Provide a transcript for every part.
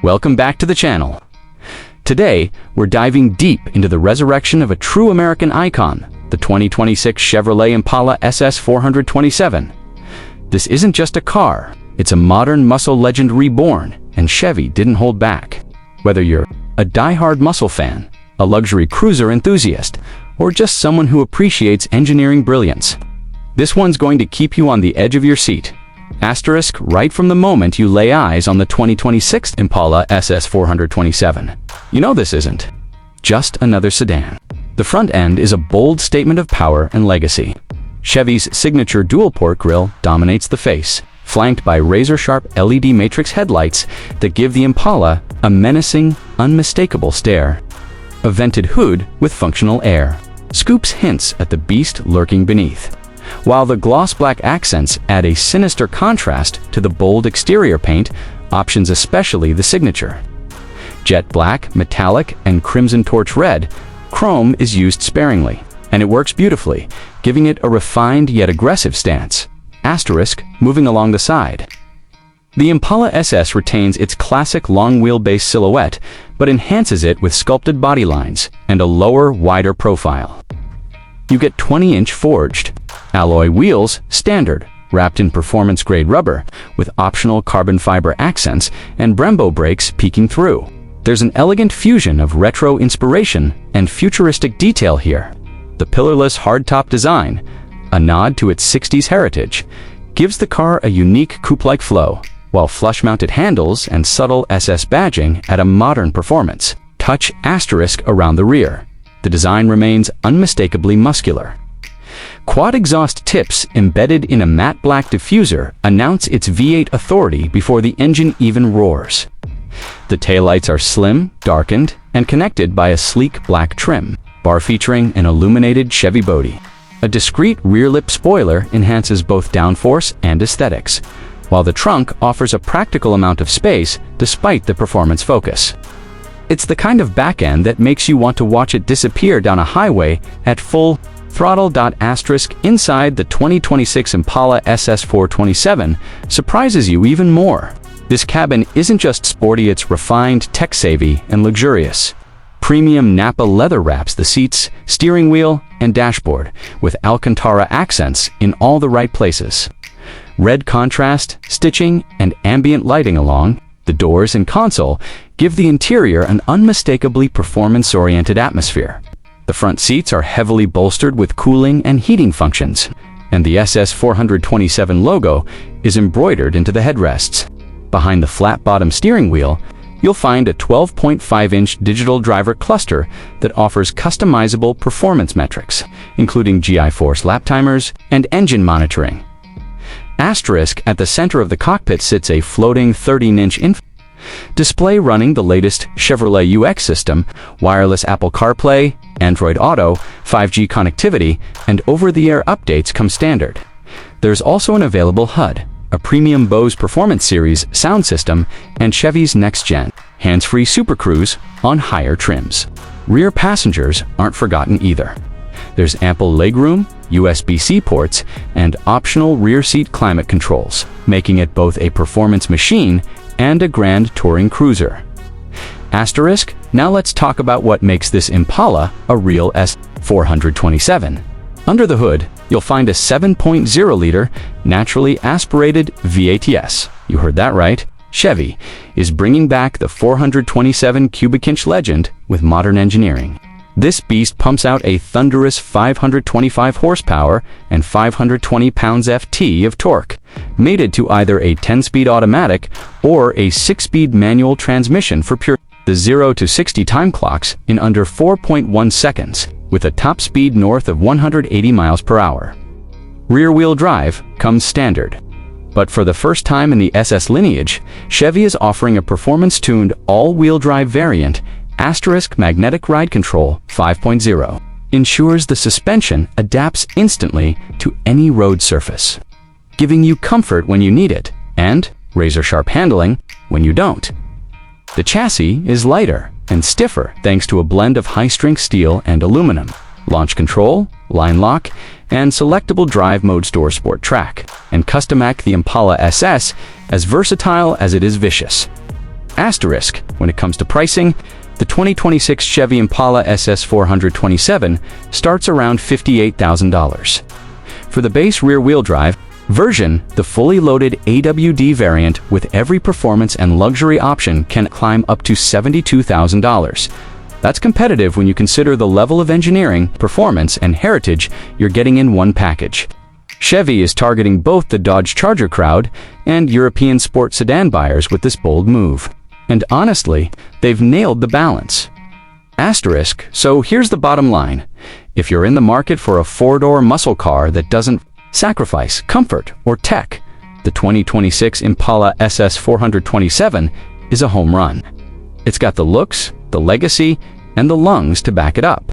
Welcome back to the channel. Today, we're diving deep into the resurrection of a true American icon, the 2026 Chevrolet Impala SS 427. This isn't just a car, it's a modern muscle legend reborn, and Chevy didn't hold back. Whether you're a die-hard muscle fan, a luxury cruiser enthusiast, or just someone who appreciates engineering brilliance, this one's going to keep you on the edge of your seat. Asterisk right from the moment you lay eyes on the 2026 Impala SS 427. You know this isn't just another sedan. The front end is a bold statement of power and legacy. Chevy's signature dual-port grille dominates the face, flanked by razor-sharp LED matrix headlights that give the Impala a menacing, unmistakable stare. A vented hood with functional air scoops hints at the beast lurking beneath, while the gloss black accents add a sinister contrast to the bold exterior paint options, especially the signature. Jet black, metallic, and crimson torch red, chrome is used sparingly, and it works beautifully, giving it a refined yet aggressive stance. Asterisk moving along the side. The Impala SS retains its classic long wheelbase silhouette, but enhances it with sculpted body lines and a lower, wider profile. You get 20-inch forged alloy wheels, standard, wrapped in performance-grade rubber, with optional carbon fiber accents and Brembo brakes peeking through. There's an elegant fusion of retro inspiration and futuristic detail here. The pillarless hardtop design, a nod to its 60s heritage, gives the car a unique coupe-like flow, while flush-mounted handles and subtle SS badging add a modern performance touch. Asterisk around the rear. The design remains unmistakably muscular. Quad exhaust tips embedded in a matte black diffuser announce its V8 authority before the engine even roars. The taillights are slim, darkened, and connected by a sleek black trim bar featuring an illuminated Chevy body. A discreet rear lip spoiler enhances both downforce and aesthetics, while the trunk offers a practical amount of space despite the performance focus. It's the kind of back end that makes you want to watch it disappear down a highway at full throttle. Asterisk inside the 2026 Impala SS 427 surprises you even more. This cabin isn't just sporty, it's refined, tech-savvy, and luxurious. Premium Napa leather wraps the seats, steering wheel, and dashboard, with Alcantara accents in all the right places. Red contrast, stitching, and ambient lighting along the doors and console give the interior an unmistakably performance-oriented atmosphere. The front seats are heavily bolstered with cooling and heating functions, and the SS 427 logo is embroidered into the headrests. Behind the flat-bottom steering wheel, you'll find a 12.5-inch digital driver cluster that offers customizable performance metrics, including GI Force lap timers and engine monitoring. Asterisk at the center of the cockpit sits a floating 13-inch display running the latest Chevrolet UX system, wireless Apple CarPlay, Android Auto, 5G connectivity, and over-the-air updates come standard. There's also an available HUD, a premium Bose Performance Series sound system, and Chevy's next-gen hands-free Super Cruise on higher trims. Rear passengers aren't forgotten either. There's ample legroom, USB-C ports, and optional rear seat climate controls, making it both a performance machine and a grand touring cruiser. Asterisk, now let's talk about what makes this Impala a real S427. Under the hood, you'll find a 7.0-liter naturally aspirated V8. You heard that right. Chevy is bringing back the 427 cubic inch legend with modern engineering. This beast pumps out a thunderous 525 horsepower and 520 pounds-ft of torque, mated to either a 10-speed automatic or a 6-speed manual transmission for pure. The 0 to 60 time clocks in under 4.1 seconds, with a top speed north of 180 miles per hour. Rear-wheel drive comes standard. But for the first time in the SS lineage, Chevy is offering a performance-tuned all-wheel drive variant. Asterisk magnetic ride control 5.0 ensures the suspension adapts instantly to any road surface, giving you comfort when you need it and razor-sharp handling when you don't. The chassis is lighter and stiffer thanks to a blend of high-strength steel and aluminum. Launch control, line lock, and selectable drive mode store sport track, and custom-make the Impala SS as versatile as it is vicious. Asterisk, when it comes to pricing, the 2026 Chevy Impala SS 427 starts around $58,000. For the base rear-wheel drive version, the fully loaded AWD variant with every performance and luxury option can climb up to $72,000. That's competitive when you consider the level of engineering, performance, and heritage you're getting in one package. Chevy is targeting both the Dodge Charger crowd and European sport sedan buyers with this bold move. And honestly, they've nailed the balance. Asterisk, so here's the bottom line. If you're in the market for a four-door muscle car that doesn't sacrifice comfort or tech, the 2026 Impala SS 427 is a home run. It's got the looks, the legacy, and the lungs to back it up.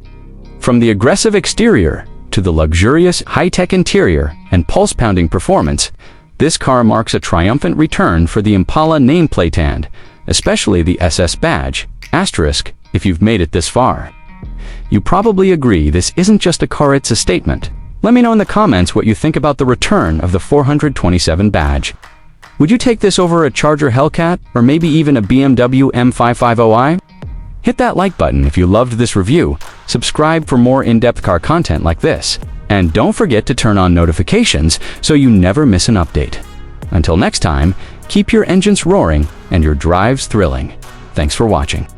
From the aggressive exterior to the luxurious high-tech interior and pulse-pounding performance, this car marks a triumphant return for the Impala nameplate and, especially the SS badge, asterisk, if you've made it this far. You probably agree this isn't just a car, it's a statement. Let me know in the comments what you think about the return of the 427 badge. Would you take this over a Charger Hellcat or maybe even a BMW M550i? Hit that like button if you loved this review, subscribe for more in-depth car content like this, and don't forget to turn on notifications so you never miss an update. Until next time, keep your engines roaring and your drives thrilling. Thanks for watching.